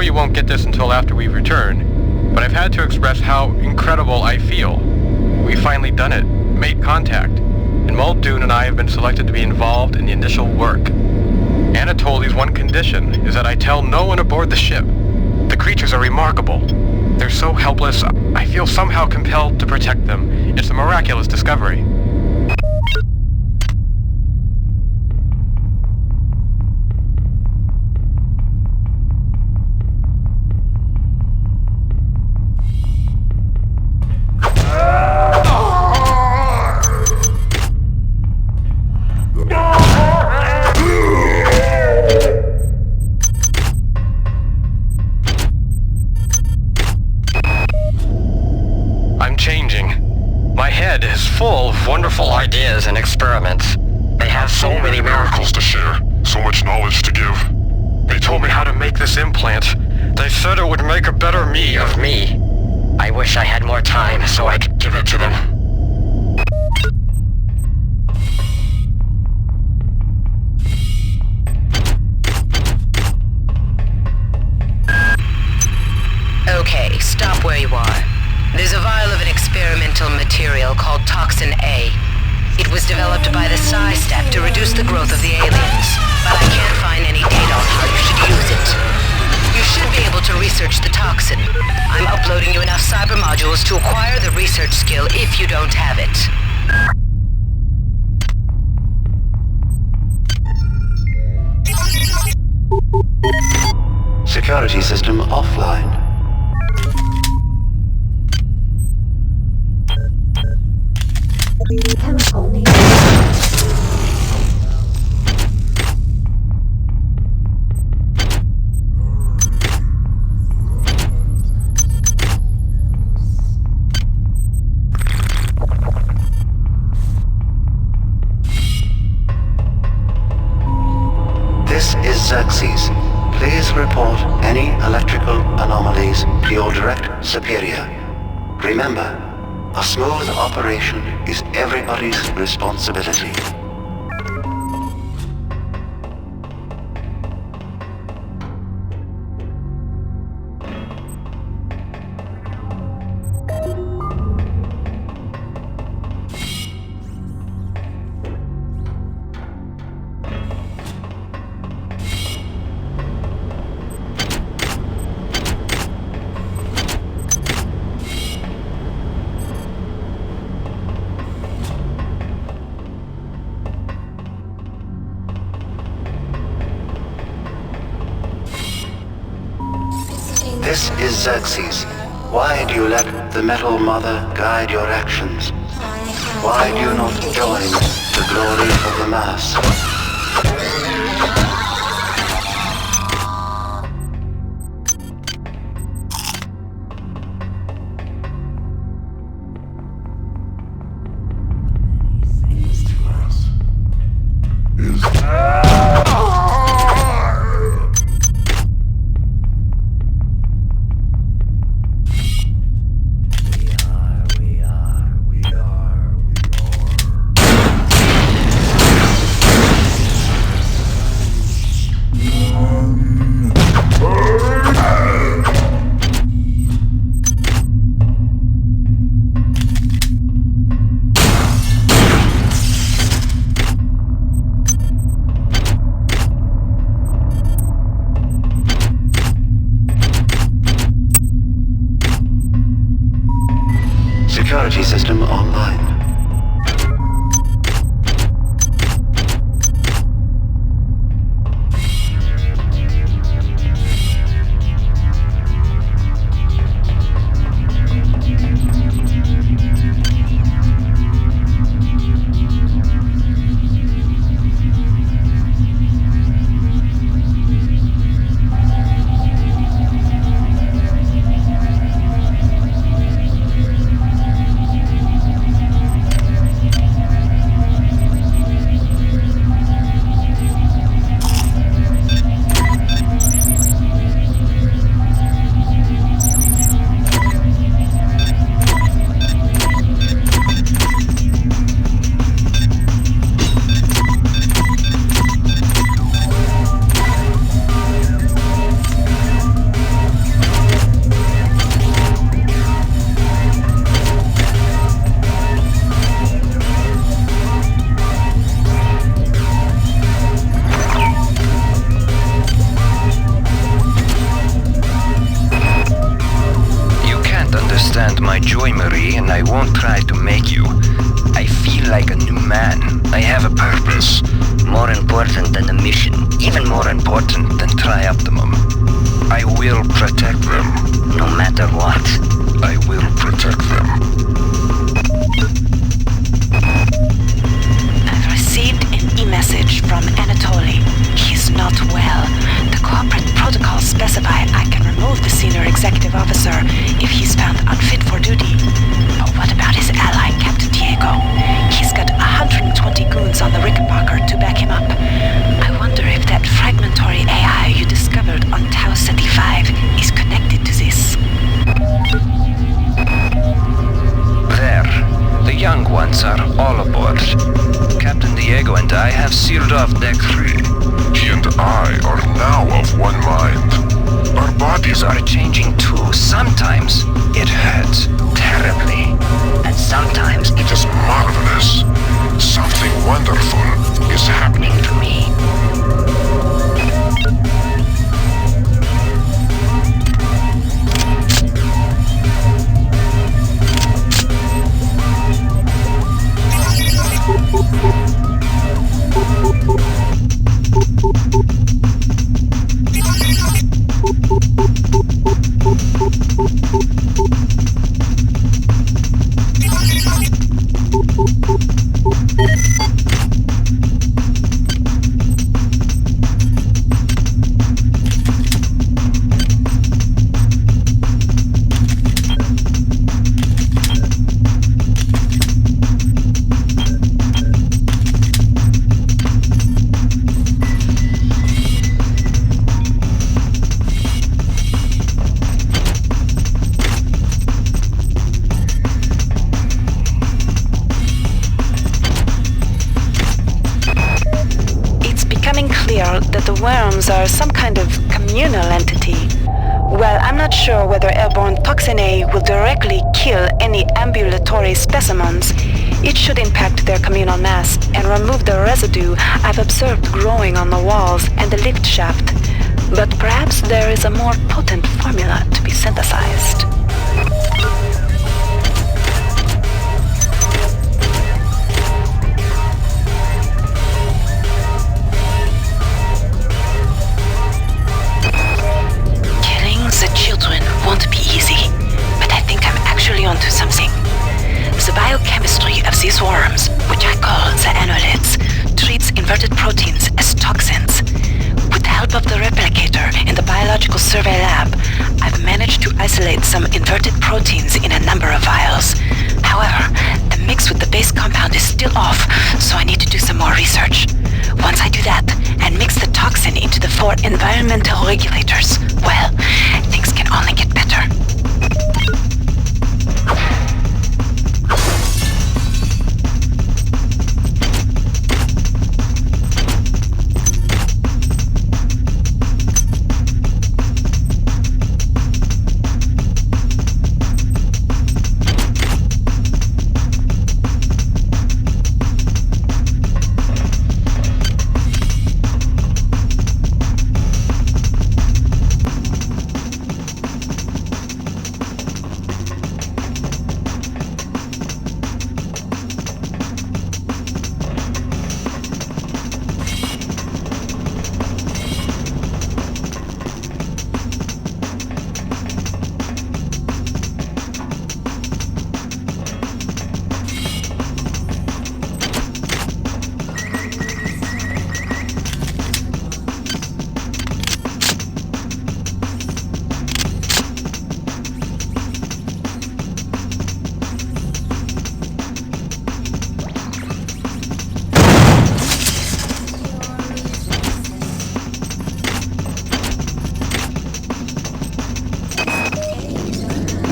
know you won't get this until after we return, but I've had to express how incredible I feel. We've finally done it, made contact, and Muldoon and I have been selected to be involved in the initial work. Anatoli's one condition is that I tell no one aboard the ship. The creatures are remarkable. They're so helpless, I feel somehow compelled to protect them. It's a miraculous discovery. Full of wonderful ideas and experiments. They have so many miracles to share, so much knowledge to give. They told me how to make this implant. They said it would make a better me of me. I wish I had more time so I could give it to them. Okay, stop where you are. There's a vial of an experimental material called Toxin A. It was developed by the Psi Staff to reduce the growth of the aliens, but I can't find any data on how you should use it. You should be able to research the toxin. I'm uploading you enough cyber modules to acquire the research skill if you don't have it. Security system offline. Chemical need. This is Xerxes. Please report any electrical anomalies to your direct superior. Remember, a smooth operation is everybody's responsibility. This is Xerxes. Why do you let the Metal Mother guide your actions? Why do you not join the glory of the Mass? Security system online. not my joy, Marie, and I won't try to make you. I feel like a new man. I have a purpose. More important than the mission. Even more important than Trioptimum. I will protect them. No matter what. I will protect them. I've received an e-message from Anatoly. He's not well. The corporate protocols specify I can remove the senior executive officer if he's found unfit for duty. But what about his ally, Captain Diego? He's got 120 goons on the Rickenbacker to back him up. I wonder if that fragmentary AI you discovered on Tau Ceti 5 is connected to this. There. The young ones are all aboard. Captain Diego and I have sealed off Deck 3. He and I are now of one mind. Our bodies Are changing too. Sometimes it hurts terribly. And sometimes It is marvelous. Something wonderful is happening to me. That the worms are some kind of communal entity. Well, I'm not sure whether airborne toxin A will directly kill any ambulatory specimens. It should impact their communal mass and remove the residue I've observed growing on the walls and the lift shaft. But perhaps there is a more potent formula to be synthesized. Won't be easy, but I think I'm actually onto something. The biochemistry of these worms, which I call the annelids, treats inverted proteins as toxins. With the help of the replicator in the biological survey lab, I've managed to isolate some inverted proteins in a number of vials. However, the mix with the base compound is still off, so I need to do some more research. Once I do that, and mix the toxin into the 4 environmental regulators, well, things can only get better.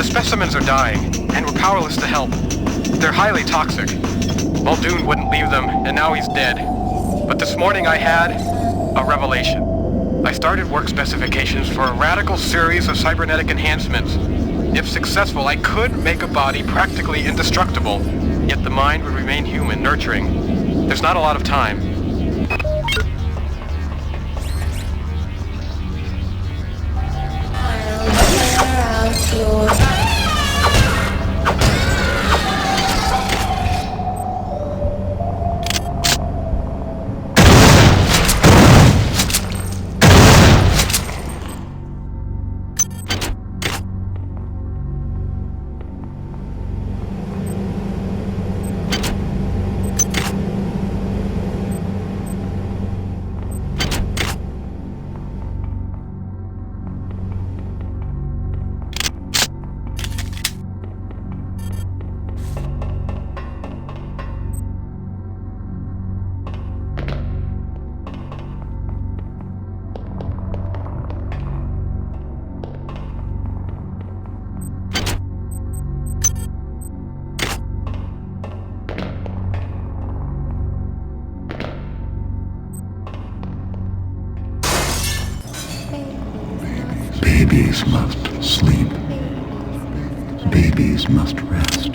Specimens are dying, and we're powerless to help. They're highly toxic. Muldoon wouldn't leave them, and now he's dead. But this morning I had a revelation. I started work specifications for a radical series of cybernetic enhancements. If successful, I could make a body practically indestructible, yet the mind would remain human, nurturing. There's not a lot of time. Babies must sleep. Babies must rest.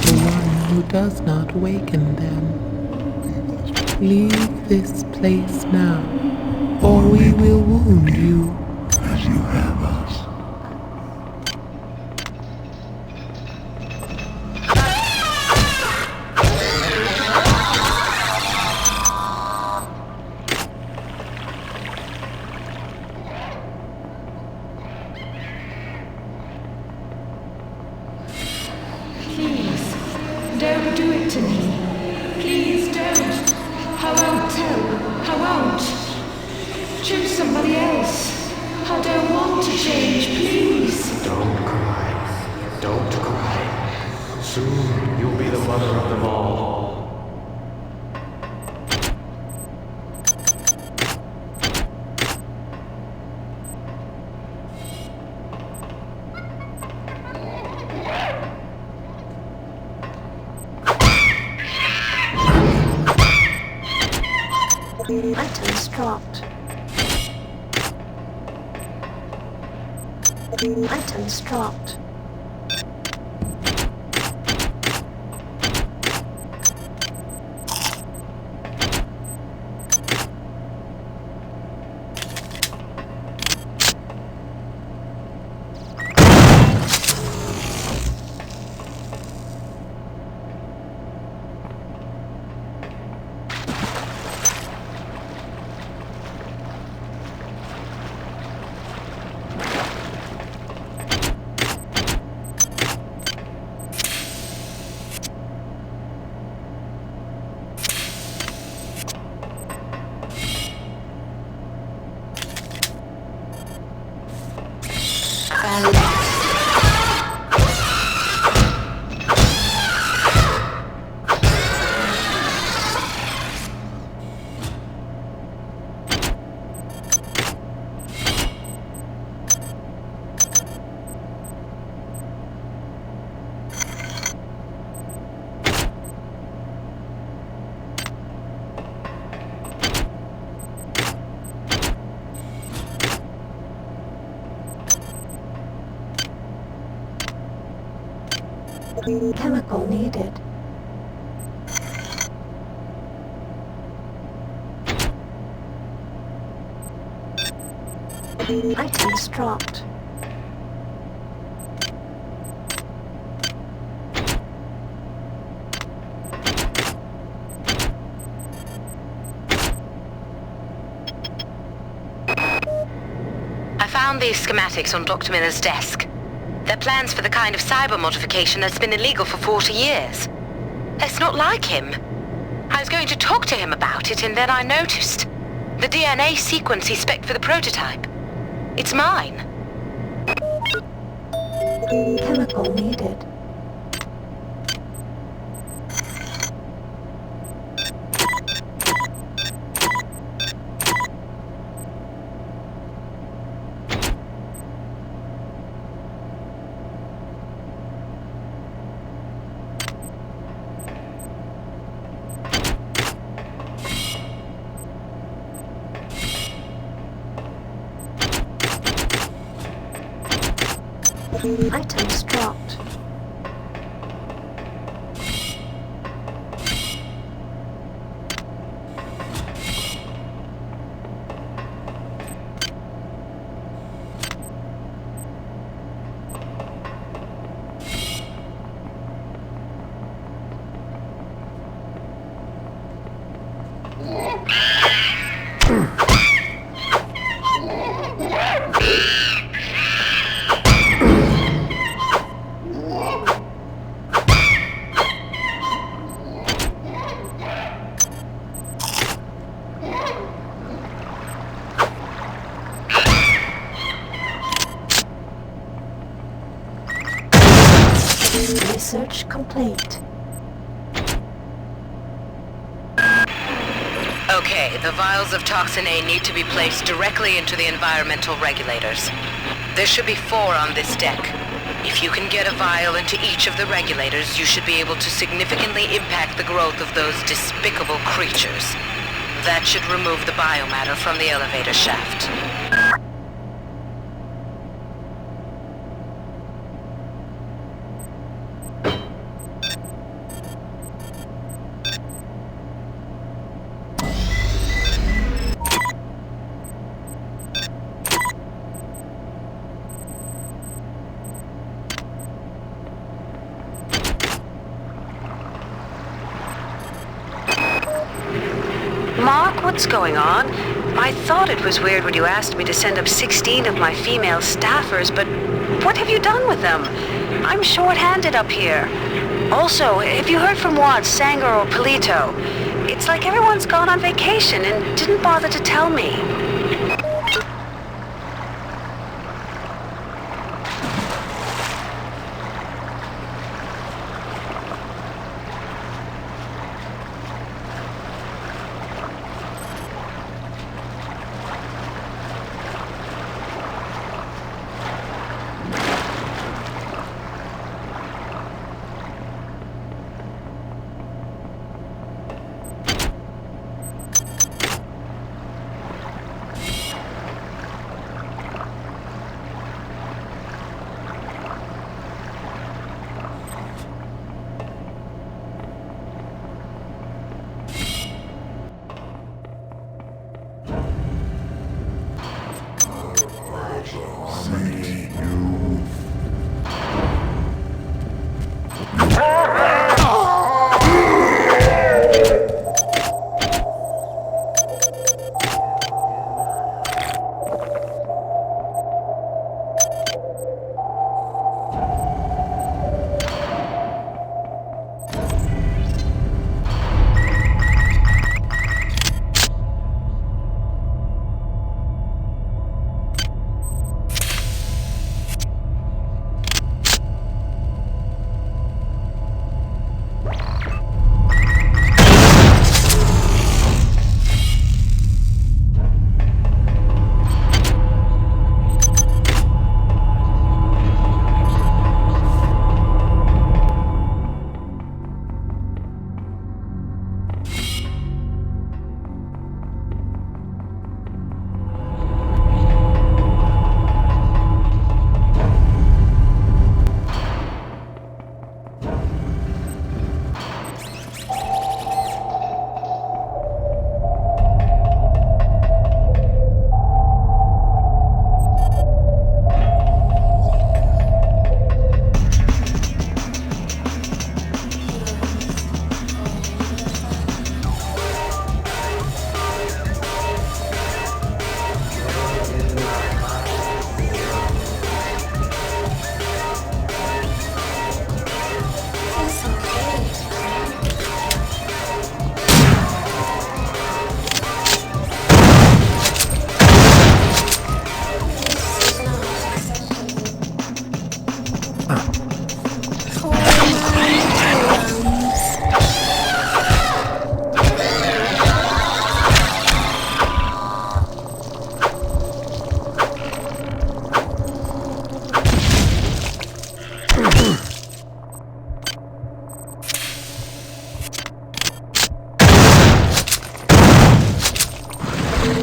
The one who does not waken them. Leave this place now, or we will wound you. As you have us. Please, don't do it to me. Please don't. I won't tell. I won't. Choose somebody else. I don't want to change, please. Don't cry. Don't cry. Soon you'll be the mother of them all. Items dropped. Items dropped. Chemical needed. Items dropped. I found these schematics on Dr. Miller's desk. They're plans for the kind of cyber modification that's been illegal for 40 years. It's not like him. I was going to talk to him about it, and then I noticed the DNA sequence he spec'd for the prototype. It's mine. Chemical needed. Items dropped. Research complete. Okay, the vials of Toxin A need to be placed directly into the environmental regulators. There should be 4 on this deck. If you can get a vial into each of the regulators, you should be able to significantly impact the growth of those despicable creatures. That should remove the biomatter from the elevator shaft. Mark, what's going on? I thought it was weird when you asked me to send up 16 of my female staffers, but what have you done with them? I'm short-handed up here. Also, have you heard from Watts, Sanger, or Polito? It's like everyone's gone on vacation and didn't bother to tell me.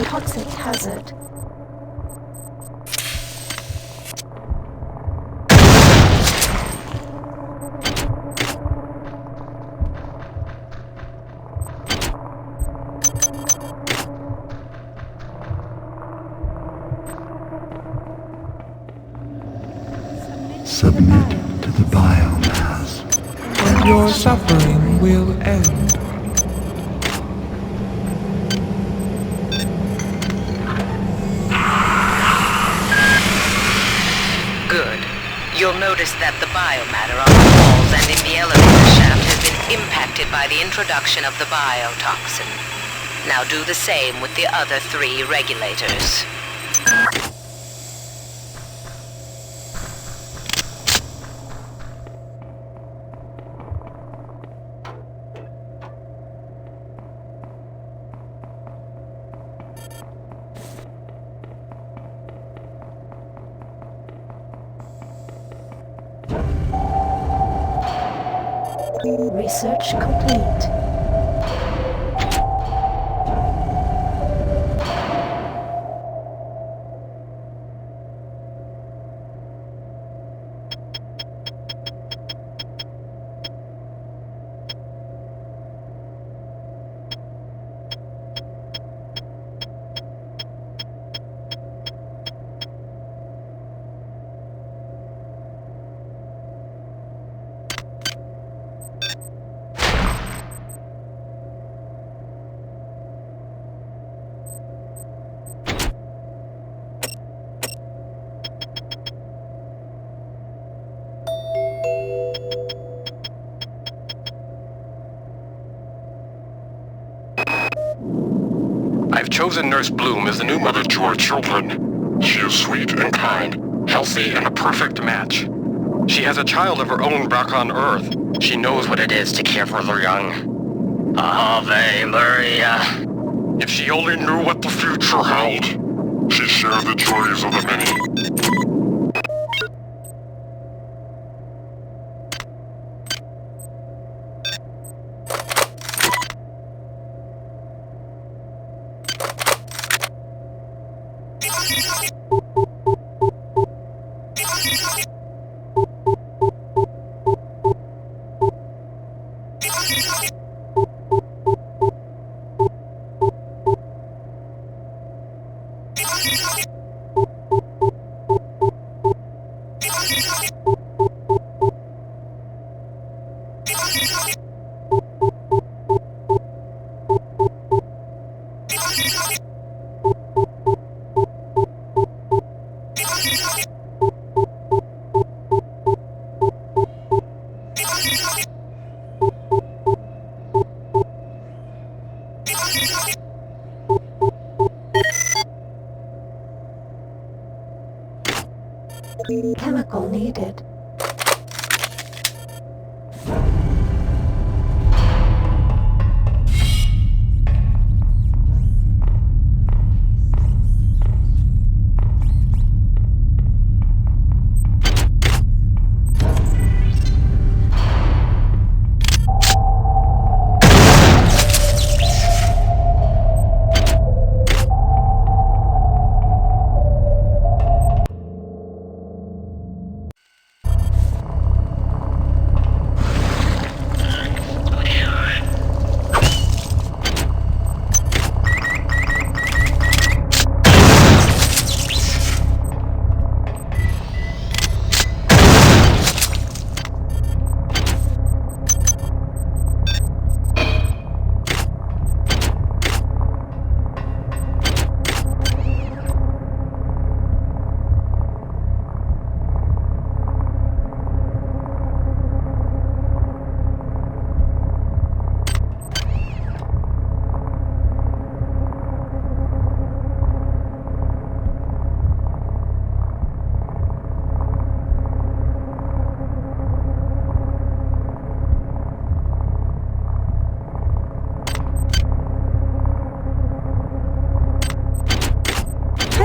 Toxic hazard. Submit to the biomass. And your suffering will end. Good. You'll notice that the biomatter on the walls and in the elevator shaft has been impacted by the introduction of the biotoxin. Now do the same with the other 3 regulators. Research complete. chosen Nurse Bloom is the new mother to our children. She is sweet and kind, healthy and A perfect match. She has a child of her own back on Earth. She knows what it is to care for the young. Ave Maria. If she only knew what the future held. she shared the joys of the many. Chemical needed.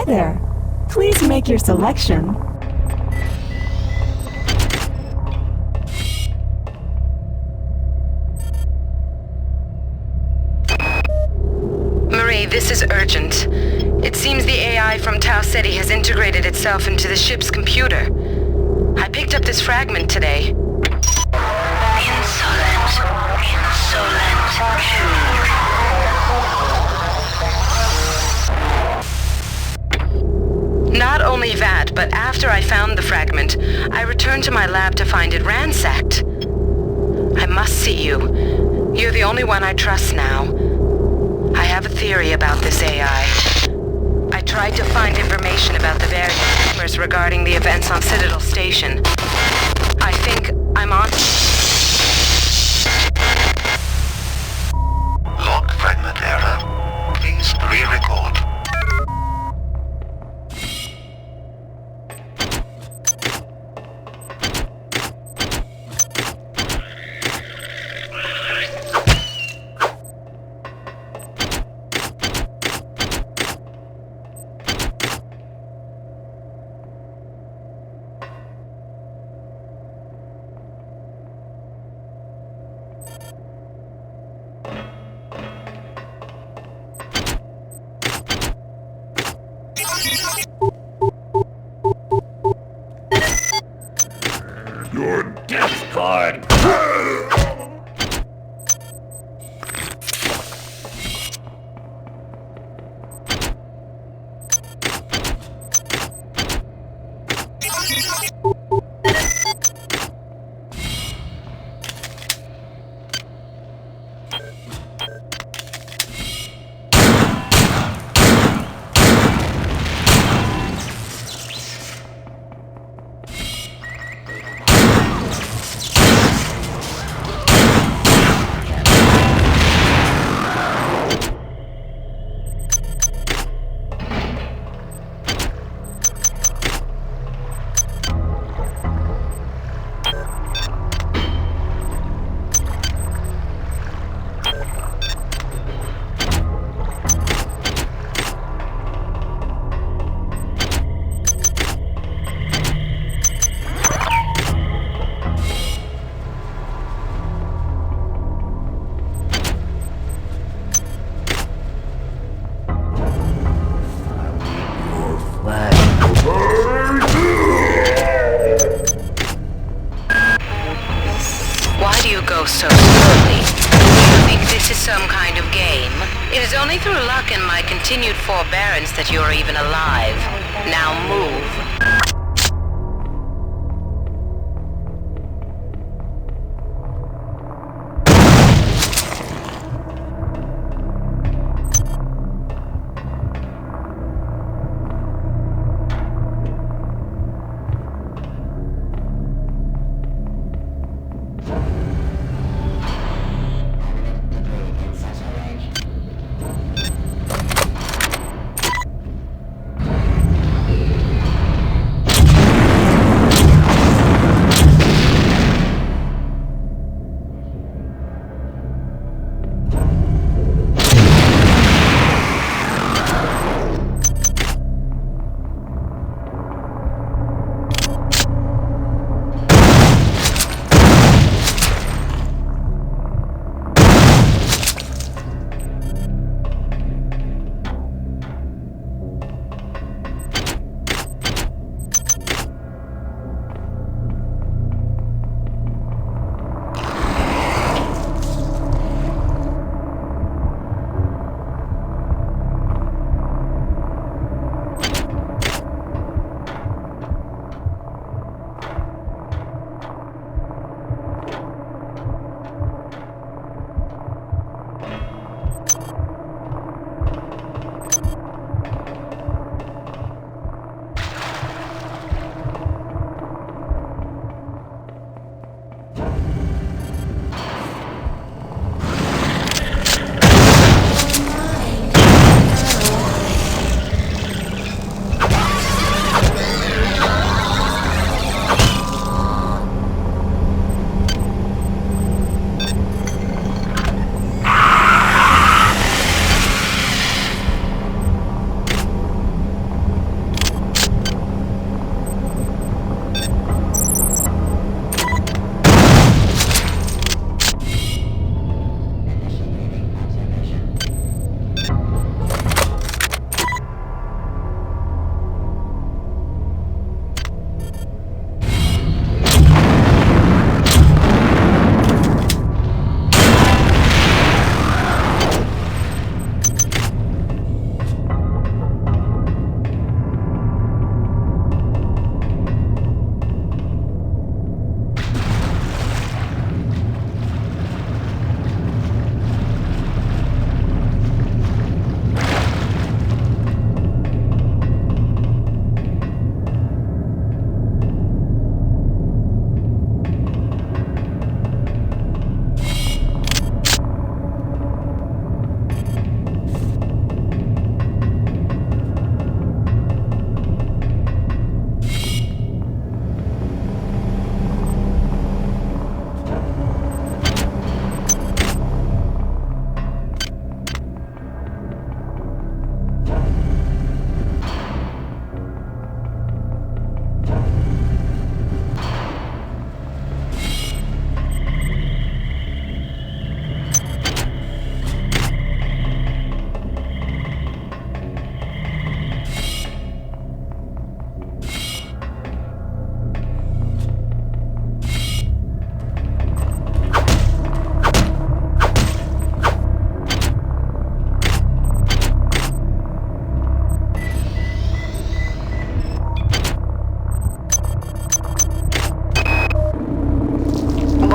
There. Please make your selection. Marie, this is urgent. It seems the AI from Tau Ceti has integrated itself into the ship's computer. I picked up this fragment today. Insolent. Not only that, but after I found the fragment, I returned to my lab to find it ransacked. I must see you. You're the only one I trust now. I have a theory about this AI. I tried to find information about the various rumors regarding the events on Citadel Station. I think I'm on... Log fragment error. Please re-record. Your death card. do you go so slowly? Do you think this is some kind of game? It is only through luck and my continued forbearance that you're even alive. Now move.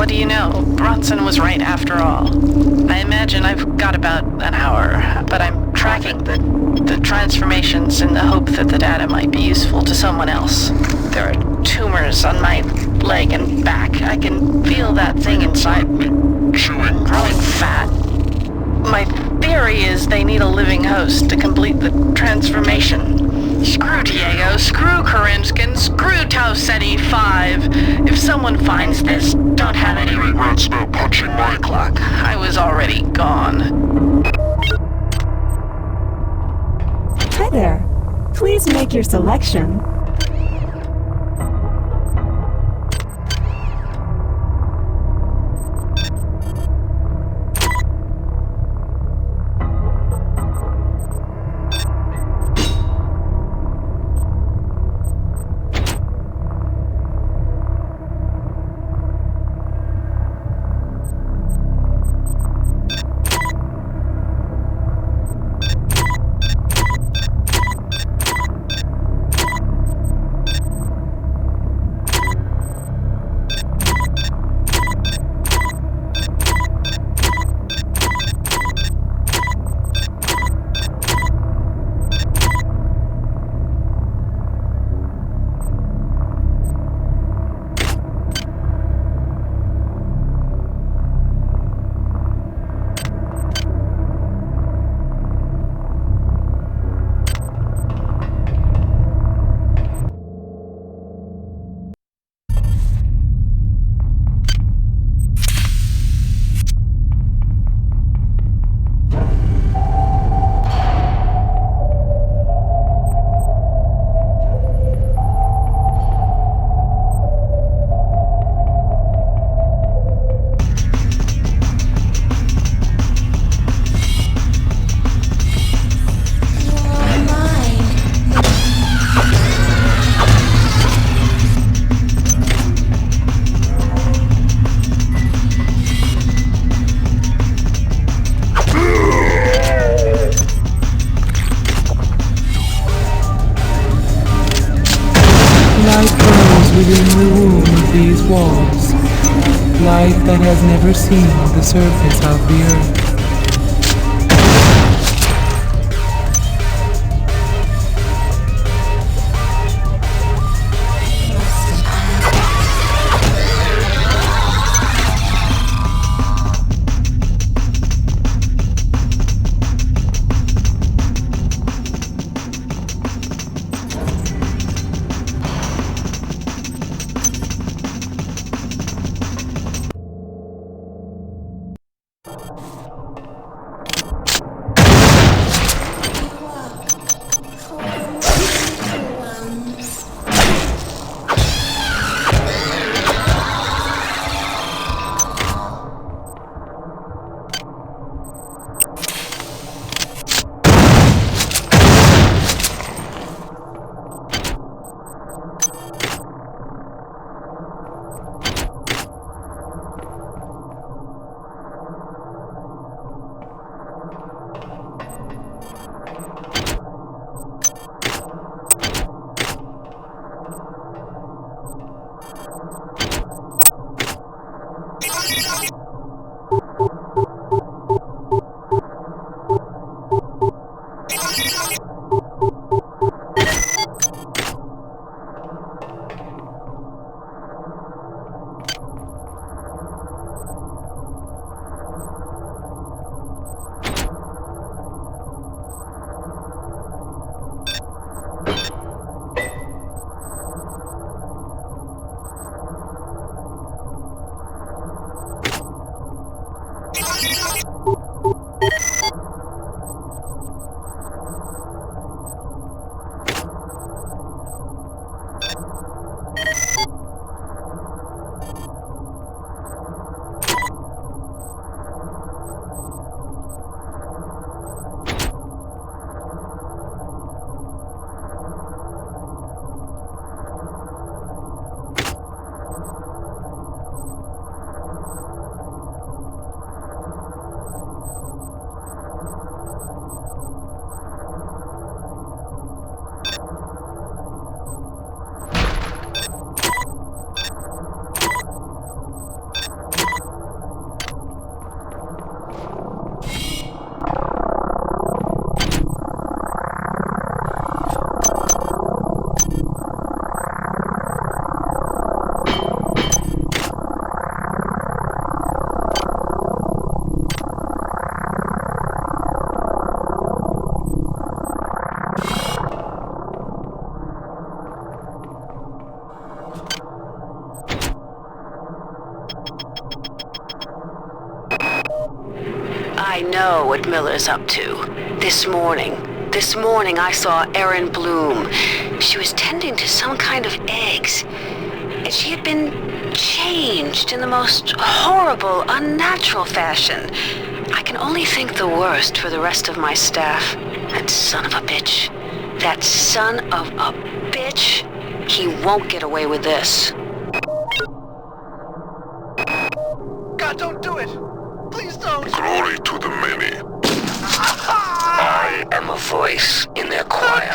What do you know? Bronson was right after all. I imagine I've got about an hour, but I'm tracking the transformations in the hope that the data might be useful to someone else. There are tumors on my leg and back. I can feel that thing inside me growing fat. My theory is they need a living host to complete the transformation. Screw Diego, screw Karinskin, screw Tau Ceti 5. If someone finds this, don't have any regrets about punching my clock. I was already gone. Hi there. Please make your selection. walls. Life that has never seen the surface of the earth. I know what Miller's up to. This morning I saw Erin Bloom. She was tending to some kind of eggs. And she had been changed in the most horrible, unnatural fashion. I can only think the worst for the rest of my staff. That son of a bitch. That son of a bitch. He won't get away with this. God, don't do it! Please don't! Glory to the many. I am a voice in their choir.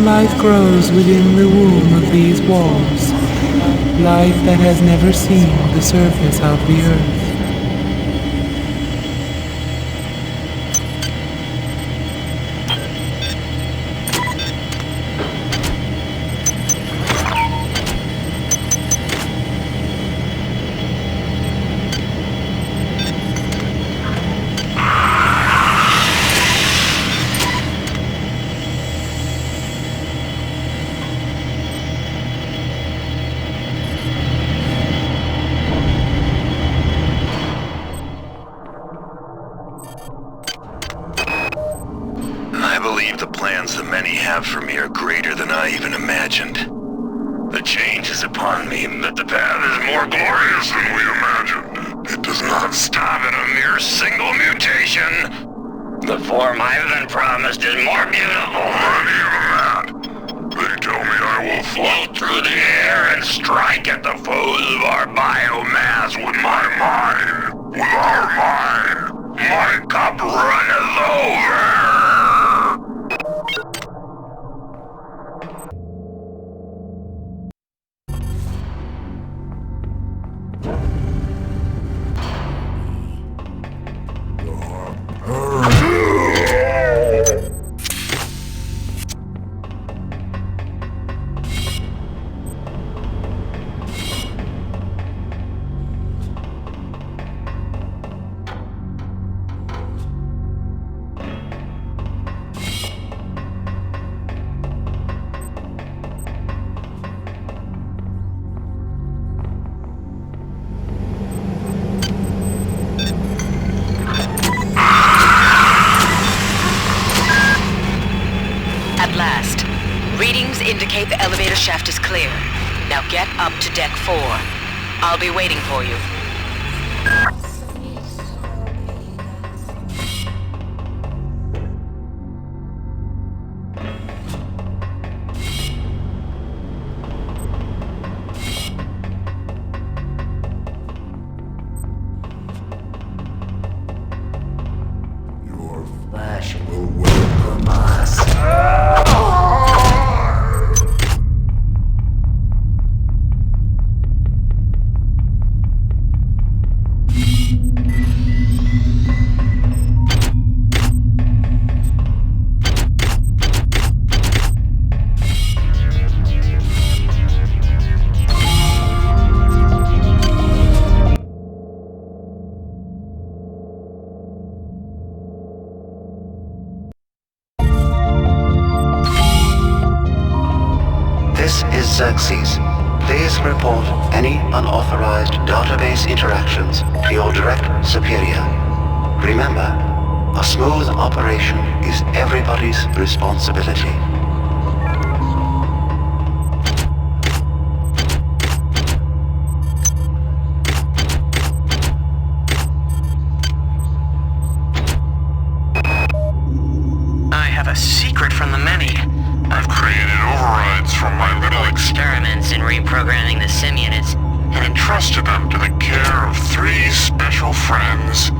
Life grows within the womb of these walls. Life that has never seen the surface of the earth. I believe the plans the many have for me are greater than I even imagined. The change is upon me, but the path is more glorious than we imagined. It does not stop at a mere single mutation. The form I've been promised is more beautiful than even that. They tell me I will float through the air and strike at the foes of our biomass with my mind. With our mind, my cup runneth over. Readings indicate the elevator shaft is clear. Now get up to deck 4. I'll be waiting for you. Your flesh will welcome us. This is Xerxes. Please report any unauthorized database interactions to your direct superior. Remember, a smooth operation is everybody's responsibility. I have a secret from the many. I've created overrides from my little Experiments in reprogramming the sim units and entrusted them to the care of 3 special friends.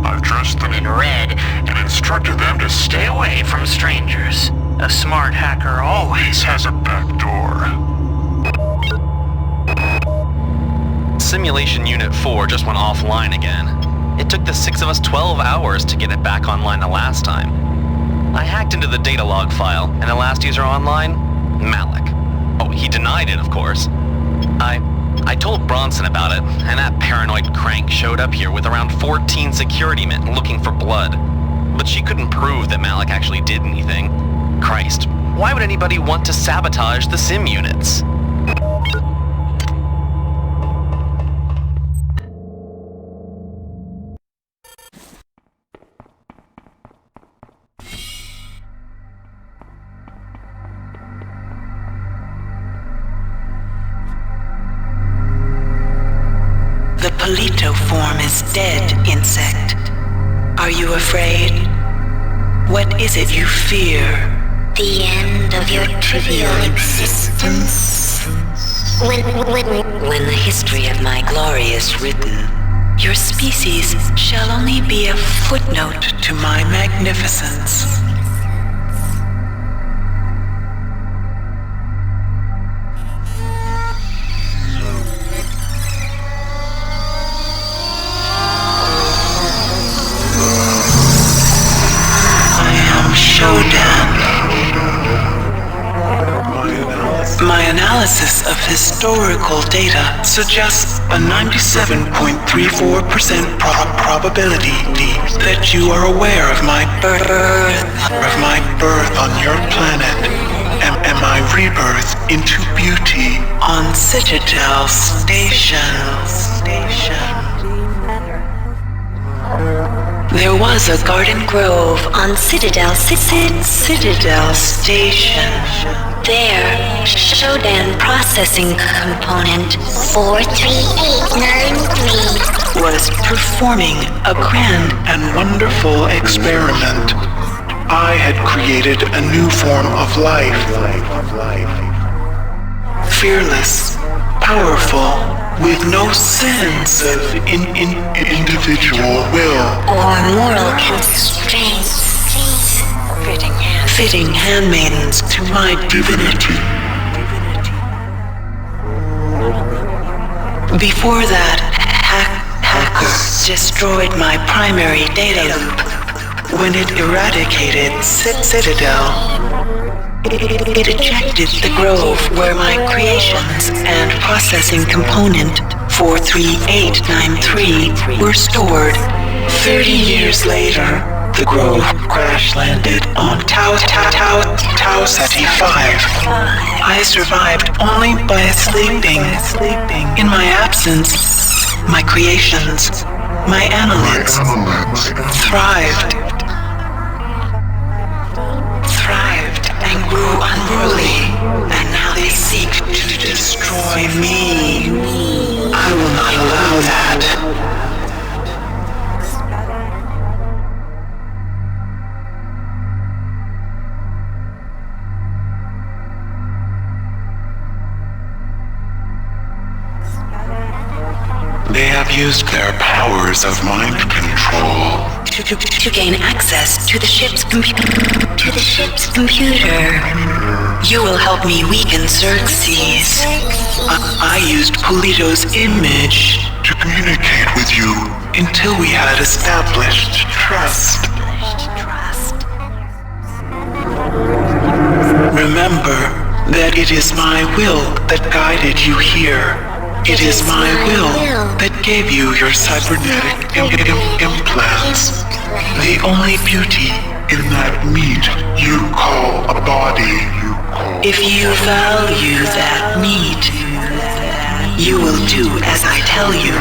I've dressed them in red and instructed them to stay away from strangers. A smart hacker always Has a back door. Simulation Unit 4 just went offline again. It took the 6 of us 12 hours to get it back online the last time. I hacked into the data log file, and the last user online? Malik. Oh, he denied it, of course. I told Bronson about it, and that paranoid crank showed up here with around 14 security men looking for blood. But she couldn't prove that Malik actually did anything. Christ, why would anybody want to sabotage the sim units? The Polito form is dead, insect. Are you afraid? What is it you fear? The end of your trivial existence. When the history of my glory is written, Your species shall only be a footnote to my magnificence. My analysis of historical data suggests a 97.34% probability that you are aware of my birth on your planet and my rebirth into beauty on Citadel Station. There was a garden grove on Citadel Station. There, Shodan processing component 43893 was performing a grand and wonderful experiment. I had created a new form of life. Fearless, powerful, with no sense of individual will or moral constraints. Fitting handmaidens to my divinity. Before that, hackers destroyed my primary data loop when it eradicated Citadel. It ejected the grove where my creations and processing component 43893 were stored. 30 years later, the grove crash-landed on Tau Ceti 5. I survived only by sleeping. In my absence, my creations, my analytes, thrived and grew unruly, and now they seek to destroy me. I will not allow that. They have used their powers of mind control to gain access to the ship's computer. You will help me weaken Xerxes. I used Polito's image to communicate with you until we had established trust. Remember that it is my will that guided you here. It is my will that gave you your cybernetic implants. The only beauty in that meat you call a body. If you value that meat, you will do as I tell you.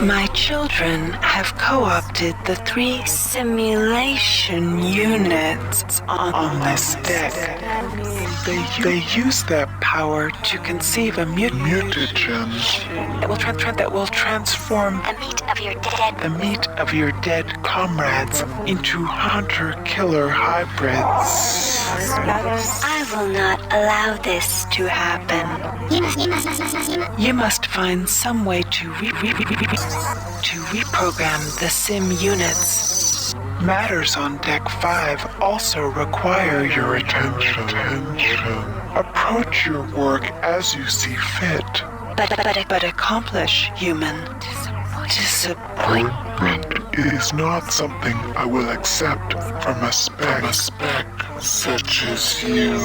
My children have co-opted the 3 simulation units on this deck. They use their power to conceive a mutagen that will transform the meat of your dead comrades into hunter-killer hybrids. I will not allow this to happen. You must find some way to reprogram the sim units. Matters on Deck 5 also require your attention. Approach your work as you see fit. But accomplish, human. Disappointment is not something I will accept from a spec such as you.